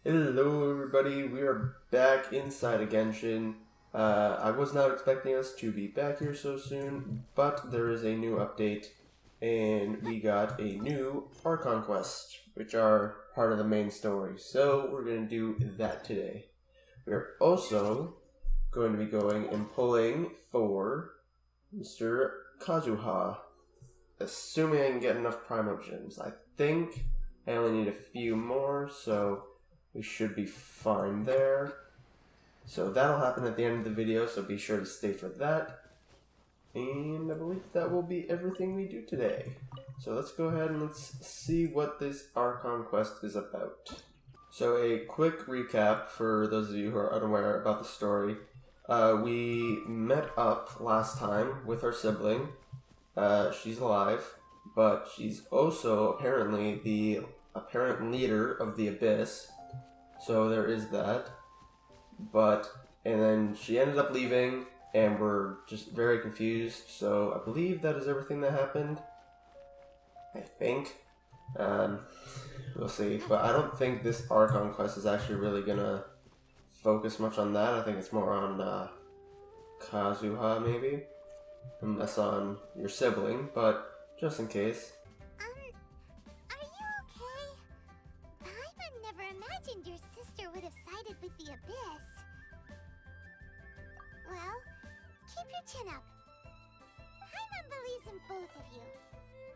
Hello everybody, we are back inside of Genshin. I was not expecting us to be back here so soon, but there is a new update, and we got a new Archon quest, which are part of the main story. So we're going to do that today. We're also going to be going and pulling for Mr. Kazuha, assuming I can get enough Primo Gems. I think I only need a few more, so we should be fine there. So that'll happen at the end of the video, so be sure to stay for that. And I believe that will be everything we do today. So let's go ahead and let's see what this Archon quest is about. So a quick recap for those of you who are unaware about the story. We met up last time with our sibling. She's alive, but she's also apparently the apparent leader of the Abyss. So there is that. And then she ended up leaving, and we're just very confused. So I believe that is everything that happened. I think. We'll see. But I don't think this Archon quest is actually really gonna focus much on that. I think it's more on Kazuha, maybe. Unless on your sibling, but just in case. Are you okay? Paimon never imagined your sister would have sided with the Abyss. Well, keep your chin up. Paimon believes in both of you.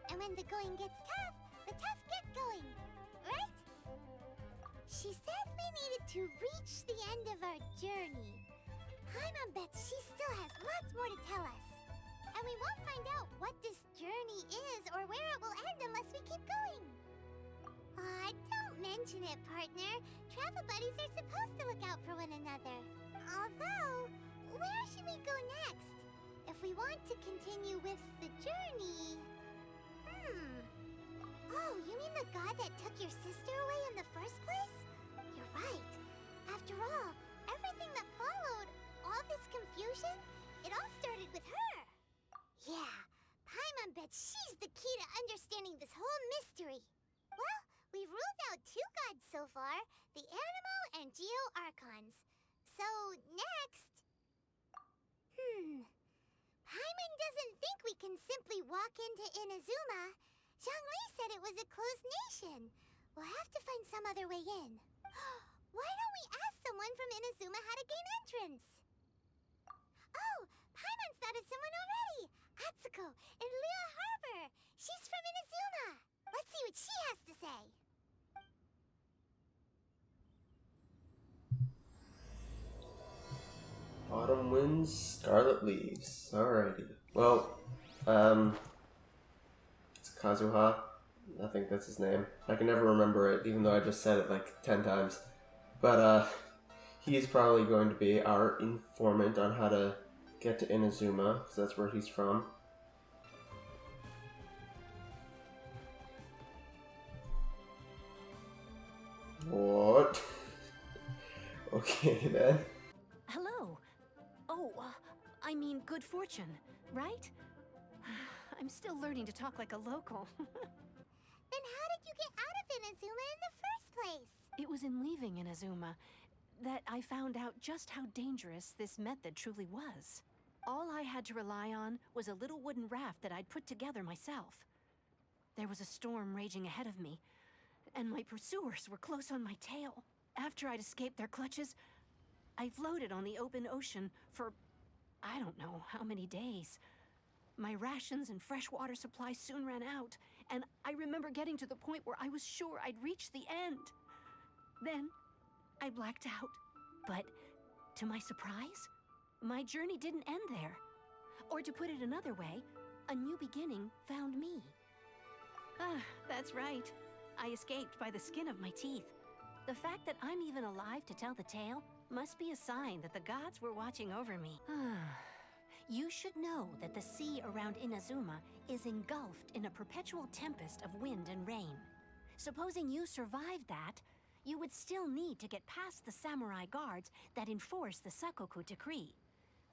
And when the going gets tough, the tough get going, right? She said we needed to reach the end of our journey. Paimon bets she still has lots more to tell us. And we won't find out what this journey is or where it will end unless we keep going. Aw, don't mention it, partner. Travel buddies are supposed to look out for one another. Although, where should we go next? If we want to continue with the journey... Oh, you mean the god that took your sister away in the first place? You're right. After all, everything that followed, all this confusion, it all started with her. Yeah, Paimon bets she's the key to understanding this whole mystery. Well, we've ruled out two gods so far, the Animo and Geo Archons. So, next... Paimon doesn't think we can simply walk into Inazuma. Zhongli said it was a closed nation. We'll have to find some other way in. Why don't we ask someone from Inazuma how to gain entrance? Oh, Paimon's thought of someone already! Atsuko in Lua Harbor! She's from Inazuma! Let's see what she has to say! Autumn winds, scarlet leaves. Alrighty. Well, it's Kazuha. I think that's his name. I can never remember it, even though I just said it like 10 times. But, he's probably going to be our informant on how to get to Inazuma, because that's where he's from. What? Okay, then. Hello. Oh, I mean good fortune, right? I'm still learning to talk like a local. Then how did you get out of Inazuma in the first place? It was in leaving Inazuma that I found out just how dangerous this method truly was. All I had to rely on was a little wooden raft that I'd put together myself. There was a storm raging ahead of me, and my pursuers were close on my tail. After I'd escaped their clutches, I floated on the open ocean for I don't know how many days. My rations and fresh water supply soon ran out, and I remember getting to the point where I was sure I'd reached the end. Then, I blacked out. But, to my surprise, my journey didn't end there. Or to put it another way, a new beginning found me. Ah, that's right. I escaped by the skin of my teeth. The fact that I'm even alive to tell the tale must be a sign that the gods were watching over me. You should know that the sea around Inazuma is engulfed in a perpetual tempest of wind and rain. Supposing you survived that, you would still need to get past the samurai guards that enforce the Sakoku Decree,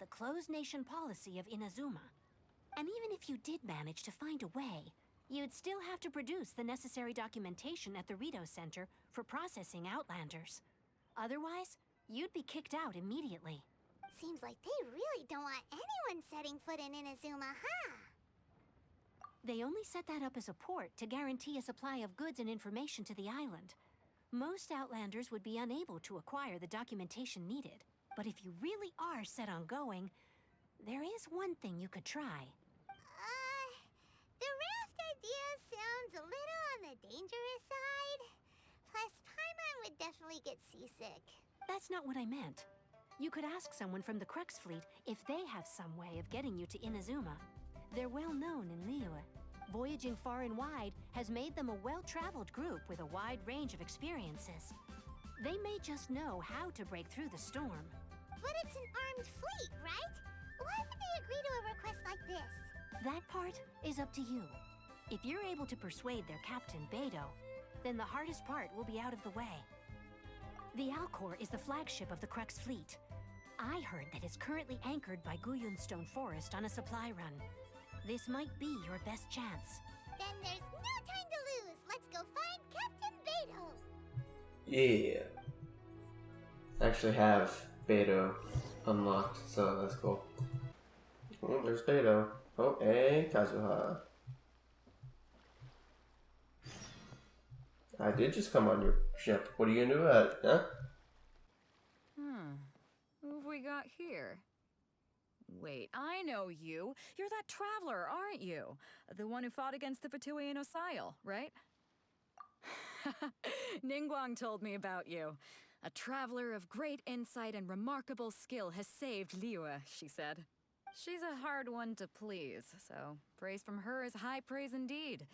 the closed nation policy of Inazuma. And even if you did manage to find a way, You'd still have to produce the necessary documentation at the Rito Center for processing Outlanders. Otherwise, you'd be kicked out immediately. Seems like they really don't want anyone setting foot in Inazuma, huh? They only set that up as a port to guarantee a supply of goods and information to the island. Most Outlanders would be unable to acquire the documentation needed. But if you really are set on going, there is one thing you could try. The raft idea sounds a little on the dangerous side. Plus, Paimon would definitely get seasick. That's not what I meant. You could ask someone from the Crux fleet if they have some way of getting you to Inazuma. They're well known in Liyue. Voyaging far and wide has made them a well-traveled group with a wide range of experiences. They may just know how to break through the storm. But it's an armed fleet, right? Why would they agree to a request like this? That part is up to you. If you're able to persuade their captain, Beidou, then the hardest part will be out of the way. The Alcor is the flagship of the Crux fleet. I heard that it's currently anchored by Guyun Stone Forest on a supply run. This might be your best chance. Then there's no time to lose. Let's go find Captain Beidou. Yeah. I actually have Beidou unlocked, so that's cool. Oh, there's Beidou. Oh, and Kazuha. I did just come on your ship. What are you gonna do about it, huh? Who have we got here? Wait, I know you. You're that traveler, aren't you? The one who fought against the Fatui and Osile, right? Ningguang told me about you. A traveler of great insight and remarkable skill has saved Liyue, she said. She's a hard one to please, so praise from her is high praise indeed.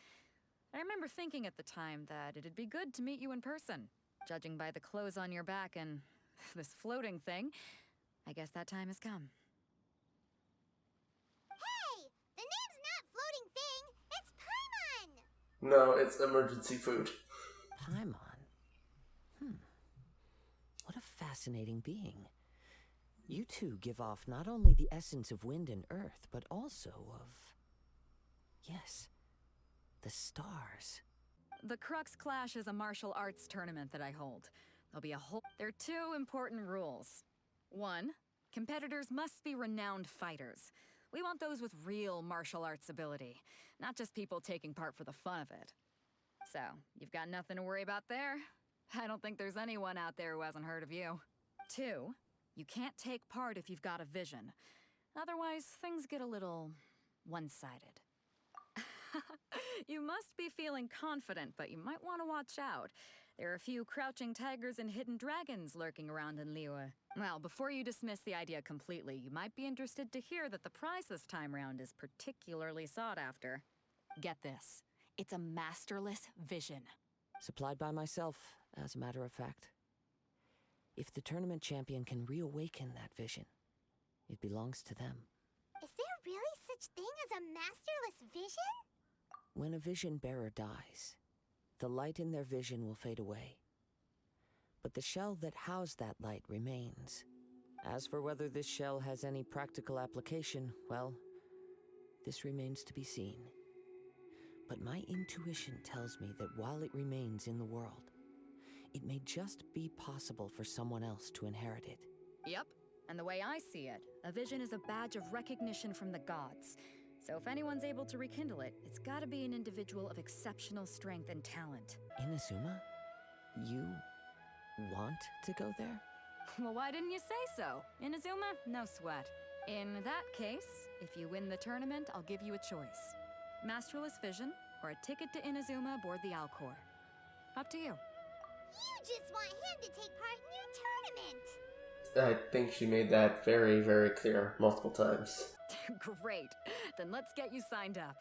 I remember thinking at the time that it'd be good to meet you in person. Judging by the clothes on your back and this floating thing, I guess that time has come. Hey! The name's not Floating Thing! It's Paimon! No, it's emergency food. Paimon? What a fascinating being. You two give off not only the essence of wind and earth, but also of... yes, the stars. The Crux Clash is a martial arts tournament that I hold. There are two important rules. One, competitors must be renowned fighters. We want those with real martial arts ability, not just people taking part for the fun of it. So, you've got nothing to worry about there. I don't think there's anyone out there who hasn't heard of you. Two, you can't take part if you've got a vision. Otherwise, things get a little one-sided. You must be feeling confident, but you might want to watch out. There are a few crouching tigers and hidden dragons lurking around in Liyue. Well, before you dismiss the idea completely, you might be interested to hear that the prize this time round is particularly sought after. Get this. It's a masterless vision. Supplied by myself, as a matter of fact. If the tournament champion can reawaken that vision, it belongs to them. Is there really such thing as a masterless vision? When a vision bearer dies, the light in their vision will fade away. But the shell that housed that light remains. As for whether this shell has any practical application, well, this remains to be seen. But my intuition tells me that while it remains in the world, it may just be possible for someone else to inherit it. Yep, and the way I see it, a vision is a badge of recognition from the gods. So if anyone's able to rekindle it, it's gotta be an individual of exceptional strength and talent. Inazuma? You want to go there? Well, why didn't you say so? Inazuma? No sweat. In that case, if you win the tournament, I'll give you a choice. Masterless vision, or a ticket to Inazuma aboard the Alcor. Up to you. You just want him to take part in your tournament! I think she made that very, very clear multiple times. Great. Then let's get you signed up.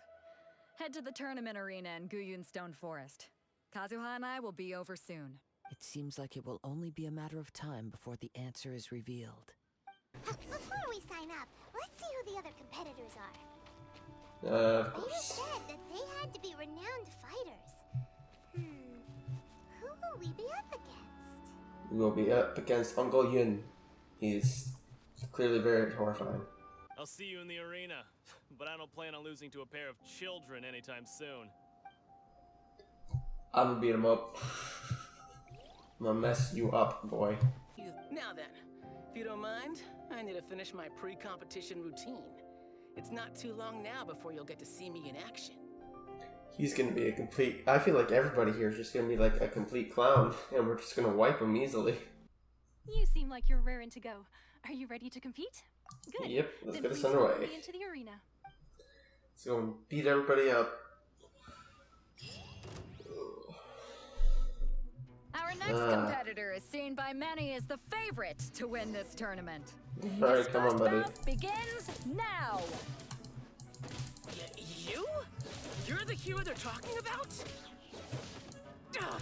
Head to the tournament arena in Guyun Stone Forest. Kazuha and I will be over soon. It seems like it will only be a matter of time before the answer is revealed. Before we sign up, let's see who the other competitors are. Of You course. said that they had to be renowned fighters. Who will we be up against? We will be up against Uncle Yun. He's clearly very horrifying. I'll see you in the arena, but I don't plan on losing to a pair of children anytime soon. I'm gonna beat him up. I'm gonna mess you up, boy. Now then, if you don't mind, I need to finish my pre-competition routine. It's not too long now before you'll get to see me in action. He's gonna be a complete... I feel like everybody here is just gonna be like a complete clown, and we're just gonna wipe him easily. You seem like you're raring to go. Are you ready to compete? Good. Yep, let's Then get this please follow underway. me into the arena. Let's go and beat everybody up. Our next competitor is seen by many as the favorite to win this tournament. Alright, come on, buddy. Bout begins now. You? You're the hero they're talking about? Ugh,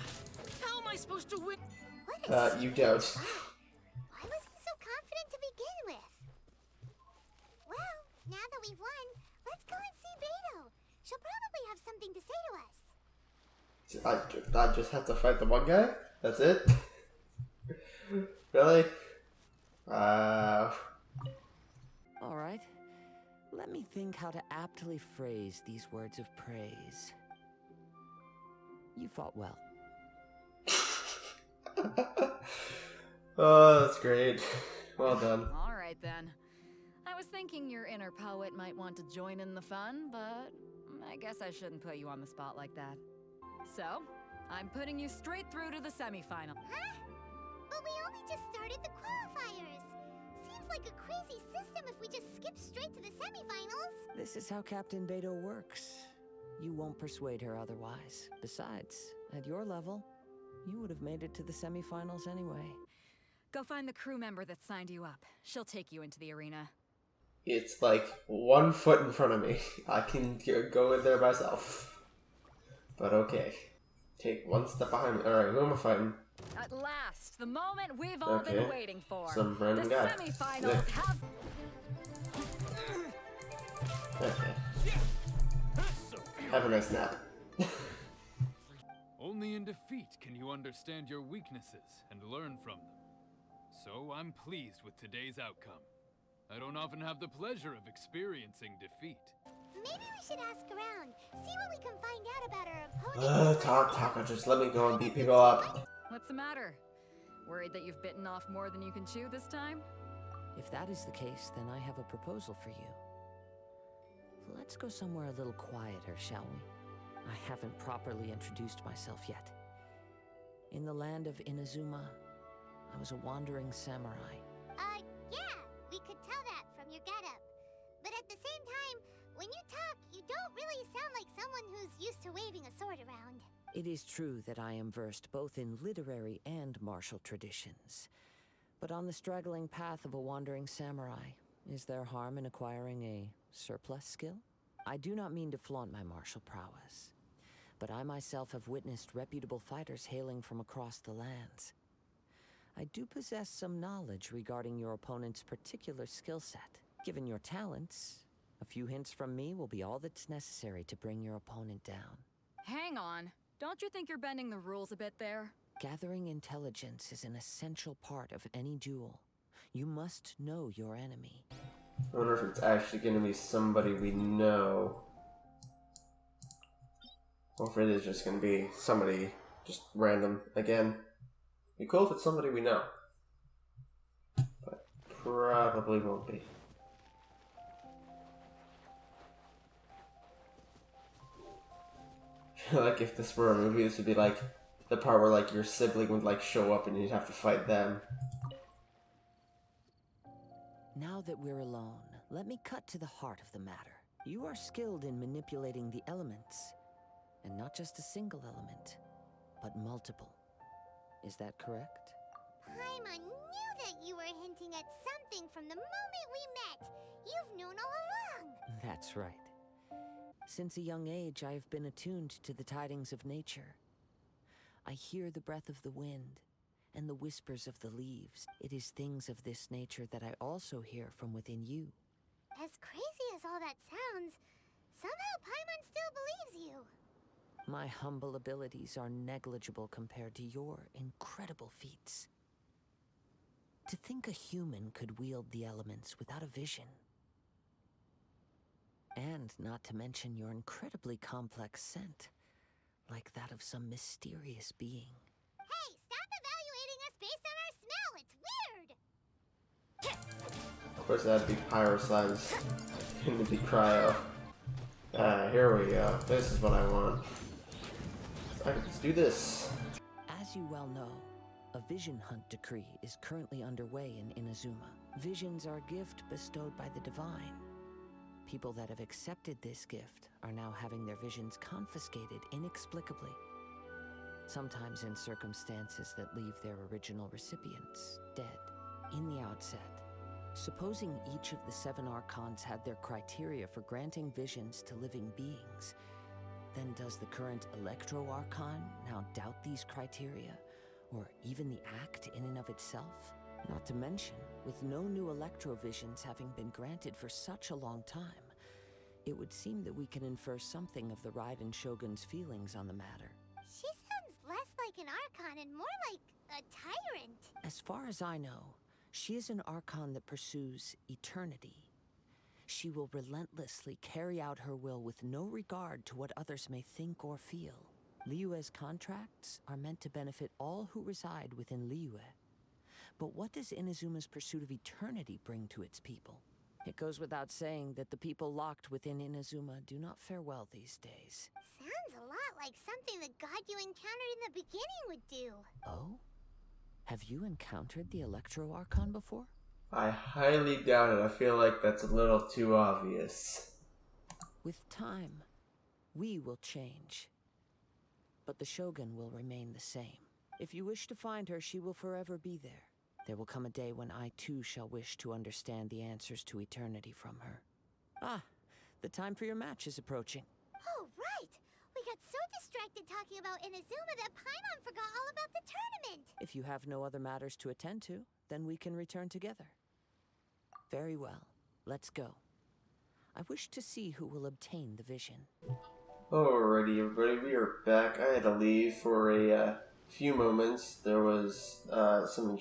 how am I supposed to win? What a You doubt. Why was he so confident to begin with? Well, now that we've won, let's go and see Beto. She'll probably have something to say to us. I just have to fight the one guy? That's it? Really? Alright. Let me think how to aptly phrase these words of praise. You fought well. Oh, that's great. Well done. All right then. I was thinking your inner poet might want to join in the fun, but I guess I shouldn't put you on the spot like that. So, I'm putting you straight through to the semifinal. Huh? But we only just started the qualifiers. Seems like a crazy system if we just skip straight to the semifinals. This is how Captain Beto works. You won't persuade her otherwise. Besides, at your level, you would have made it to the semifinals anyway. Go find the crew member that signed you up. She'll take you into the arena. It's like 1 foot in front of me. I can go in there myself. But okay. Take one step behind me. Alright, who am I fighting? At last, the moment we've all been waiting for. Some random the guy. semifinals have... Okay. Have a nice nap. Only in defeat can you understand your weaknesses and learn from them. So I'm pleased with today's outcome. I don't often have the pleasure of experiencing defeat. Maybe we should ask around, see what we can find out about our opponent. Taco, just let me go and beat people up. What's the matter? Worried that you've bitten off more than you can chew this time? If that is the case, then I have a proposal for you. Let's go somewhere a little quieter, shall we? I haven't properly introduced myself yet. In the land of Inazuma, I was a wandering samurai. Yeah, we could tell that from your getup. But at the same time, when you talk, you don't really sound like someone who's used to waving a sword around. It is true that I am versed both in literary and martial traditions. But on the straggling path of a wandering samurai, is there harm in acquiring a surplus skill? I do not mean to flaunt my martial prowess, but I myself have witnessed reputable fighters hailing from across the lands. I do possess some knowledge regarding your opponent's particular skill set. Given your talents, a few hints from me will be all that's necessary to bring your opponent down. Hang on. Don't you think you're bending the rules a bit there? Gathering intelligence is an essential part of any duel. You must know your enemy. I wonder if it's actually going to be somebody we know. Or if it is just going to be somebody just random again. Be cool if it's somebody we know. But probably won't be. I feel like if this were a movie, this would be like the part where like your sibling would like show up and you'd have to fight them. Now that we're alone, let me cut to the heart of the matter. You are skilled in manipulating the elements. And not just a single element, but multiple. Is that correct? Paimon knew that you were hinting at something from the moment we met. You've known all along. That's right. Since a young age, I have been attuned to the tidings of nature. I hear the breath of the wind and the whispers of the leaves. It is things of this nature that I also hear from within you. As crazy as all that sounds, somehow Paimon still believes you. My humble abilities are negligible compared to your incredible feats. To think a human could wield the elements without a vision. And not to mention your incredibly complex scent. like that of some mysterious being. Hey, stop evaluating us based on our smell. It's weird. Of course, that'd be pyro slimes. Couldn't it be cryo? Here we go. This is what I want. I can just do this. As you well know, a vision hunt decree is currently underway in Inazuma. Visions are a gift bestowed by the divine. People that have accepted this gift are now having their visions confiscated inexplicably. Sometimes in circumstances that leave their original recipients dead. In the outset, supposing each of the 7 Archons had their criteria for granting visions to living beings, then does the current Electro Archon now doubt these criteria, or even the act in and of itself? Not to mention, with no new Electro visions having been granted for such a long time, it would seem that we can infer something of the Raiden Shogun's feelings on the matter. She sounds less like an Archon and more like a tyrant. As far as I know, she is an Archon that pursues eternity. She will relentlessly carry out her will with no regard to what others may think or feel. Liyue's contracts are meant to benefit all who reside within Liyue. But what does Inazuma's pursuit of eternity bring to its people? It goes without saying that the people locked within Inazuma do not fare well these days. Sounds a lot like something the god you encountered in the beginning would do. Oh? Have you encountered the Electro Archon before? I highly doubt it. I feel like that's a little too obvious. With time, we will change. But the Shogun will remain the same. If you wish to find her, she will forever be there. There will come a day when I too shall wish to understand the answers to eternity from her. Ah, the time for your match is approaching. Oh, right! We got so distracted talking about Inazuma that Paimon forgot all about the tournament! If you have no other matters to attend to, then we can return together. Very well. Let's go. I wish to see who will obtain the vision. Alrighty, everybody, we are back. I had to leave for a few moments. There was some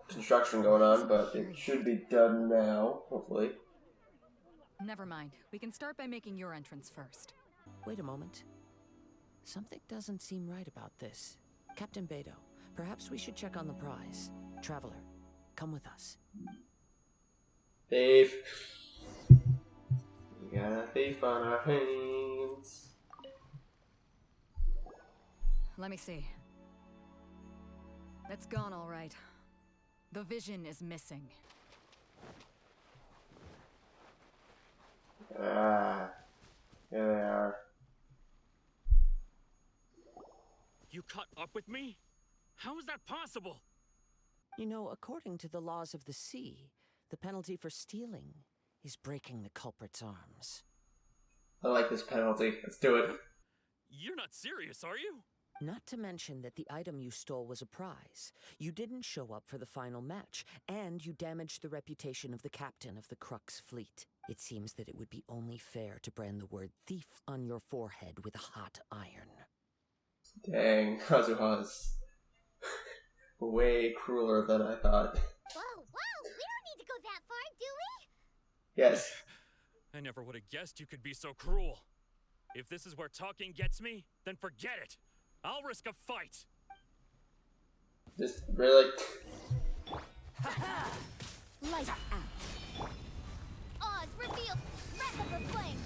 construction going on, but it should be done now, hopefully. Never mind. We can start by making your entrance first. Wait a moment. Something doesn't seem right about this. Captain Beidou, perhaps we should check on the prize. Traveler, come with us. Thief. We got a thief on our hands. Let me see. It's gone all right. The vision is missing. Ah, here they are. You caught up with me? How is that possible? You know, according to the laws of the sea, the penalty for stealing is breaking the culprit's arms. I like this penalty. Let's do it. You're not serious, are you? Not to mention that the item you stole was a prize. You didn't show up for the final match, and you damaged the reputation of the captain of the Crux fleet. It seems that it would be only fair to brand the word thief on your forehead with a hot iron. Dang, Kazuha's way crueler than I thought. Whoa, whoa! We don't need to go that far, do we? Yes. I never would have guessed you could be so cruel. If this is where talking gets me, then forget it. I'll risk a fight. Just really. Lights out. Oz, reveal! Replica flame!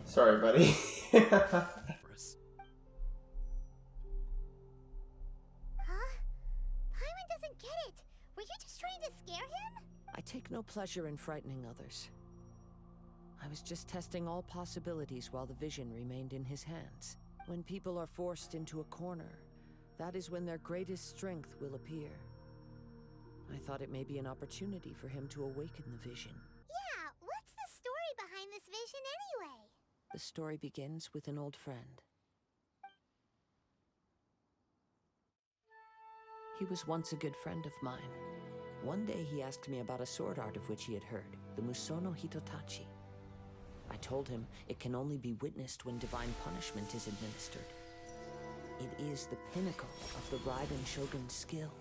Sorry, buddy. Huh? Paimon doesn't get it. Were you just trying to scare him? I take no pleasure in frightening others. I was just testing all possibilities while the vision remained in his hands. When people are forced into a corner, that is when their greatest strength will appear. I thought it may be an opportunity for him to awaken the vision. Yeah, what's the story behind this vision anyway? The story begins with an old friend. He was once a good friend of mine. One day he asked me about a sword art of which he had heard, the Musono Hitotachi. I told him it can only be witnessed when divine punishment is administered. It is the pinnacle of the Raiden Shogun's skill,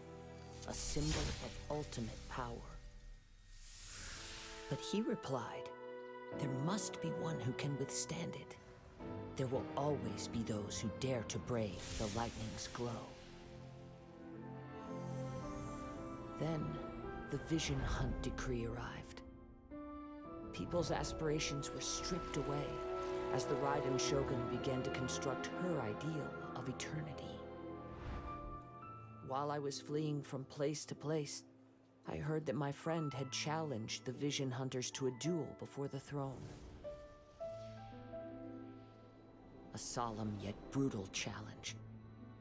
a symbol of ultimate power. But he replied, There must be one who can withstand it. There will always be those who dare to brave the lightning's glow. Then, the Vision Hunt decree arrived. People's aspirations were stripped away as the Raiden Shogun began to construct her ideal of eternity. While I was fleeing from place to place, I heard that my friend had challenged the Vision Hunters to a duel before the throne. A solemn yet brutal challenge.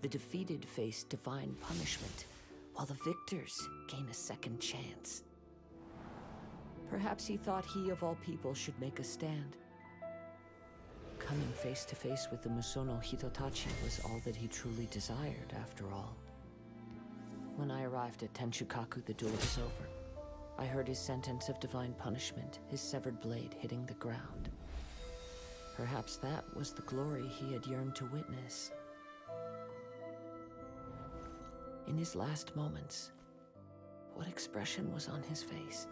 The defeated face divine punishment, while the victors gain a second chance. Perhaps he thought he of all people should make a stand. Coming face to face with the Musono Hitotachi was all that he truly desired, after all. When I arrived at Tenshukaku, the duel was over. I heard his sentence of divine punishment, his severed blade hitting the ground. Perhaps that was the glory he had yearned to witness. In his last moments, what expression was on his face?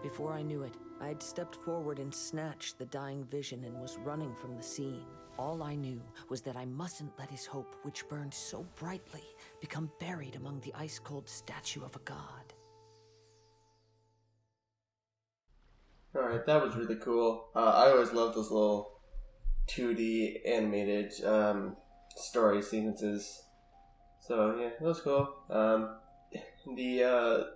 Before I knew it, I had stepped forward and snatched the dying vision and was running from the scene. All I knew was that I mustn't let his hope, which burned so brightly, become buried among the ice-cold statue of a god. Alright, that was really cool. I always loved those little 2D animated story sequences. So, yeah, that was cool. The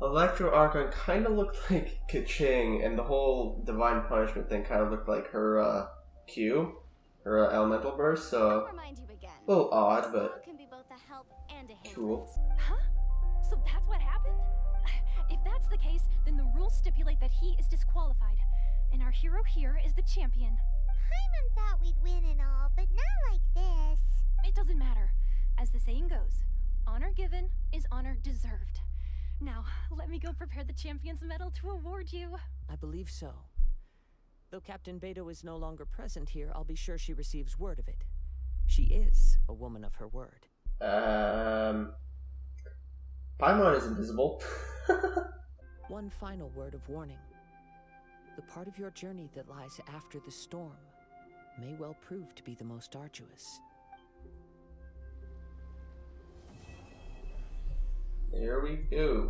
Electro Archon kind of looked like Kaching, and the whole Divine Punishment thing kind of looked like her Q, her Elemental Burst, so I'll remind you again. a little odd, Law but can be both a help and a hindrance. cool. Huh? So that's what happened? If that's the case, then the rules stipulate that he is disqualified, and our hero here is the champion. Paimon thought we'd win and all, but not like this. It doesn't matter. As the saying goes, honor given is honor deserved. Now, let me go prepare the champion's medal to award you. I believe so. Though Captain Beto is no longer present here, I'll be sure she receives word of it. She is a woman of her word. Paimon is invisible. One final word of warning. The part of your journey that lies after the storm may well prove to be the most arduous. There we go.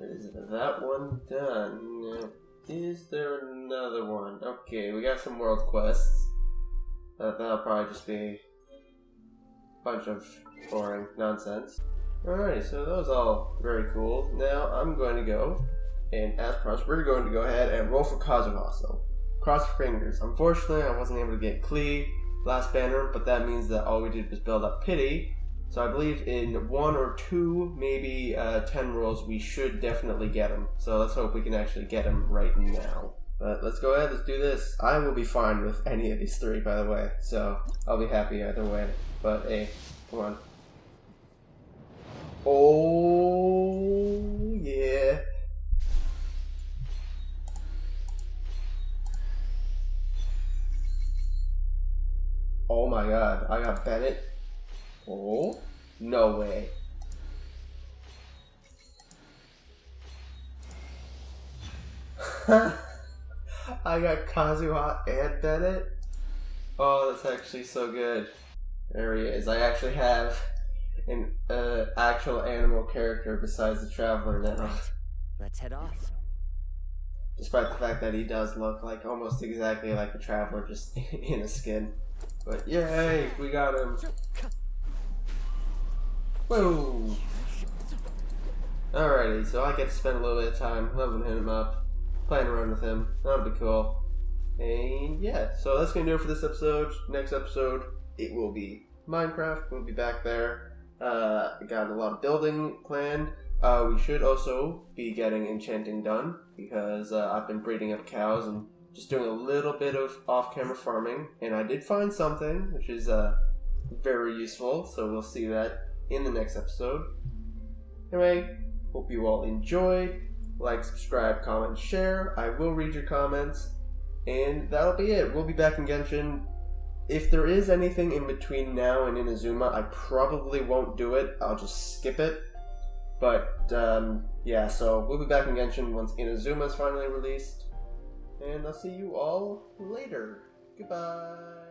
Is that one done? No. Is there another one? Okay, we got some world quests. That'll probably just be a bunch of boring nonsense. Alright, so that was all very cool. Now I'm going to go, and as promised, we're going to go ahead and roll for Kazuha. So, cross your fingers. Unfortunately, I wasn't able to get Klee last banner, but that means that all we did was build up Pity. So I believe in 1 or 2, maybe 10 rolls, we should definitely get him. So let's hope we can actually get him right now. But let's go ahead, let's do this. I will be fine with any of these 3, by the way. So I'll be happy either way. But hey, come on. Oh, yeah. Oh my god, I got Bennett. Oh, no way. I got Kazuha and Bennett. Oh, that's actually so good. There he is. I actually have an actual animal character besides the Traveler now. Let's head off. Despite the fact that he does look like almost exactly like the Traveler, just in a skin. But yay, we got him. Whoa! Alrighty, so I get to spend a little bit of time leveling him up, playing around with him. That'll be cool. And yeah, so that's gonna do it for this episode. Next episode, it will be Minecraft. We'll be back there. Got a lot of building planned. We should also be getting enchanting done because I've been breeding up cows and just doing a little bit of off-camera farming. And I did find something, which is very useful, so we'll see that in the next episode. Anyway, hope you all enjoyed. Like, subscribe, comment, share. I will read your comments. And that'll be it. We'll be back in Genshin. If there is anything in between now and Inazuma, I probably won't do it. I'll just skip it. But, yeah, so we'll be back in Genshin once Inazuma is finally released. And I'll see you all later. Goodbye.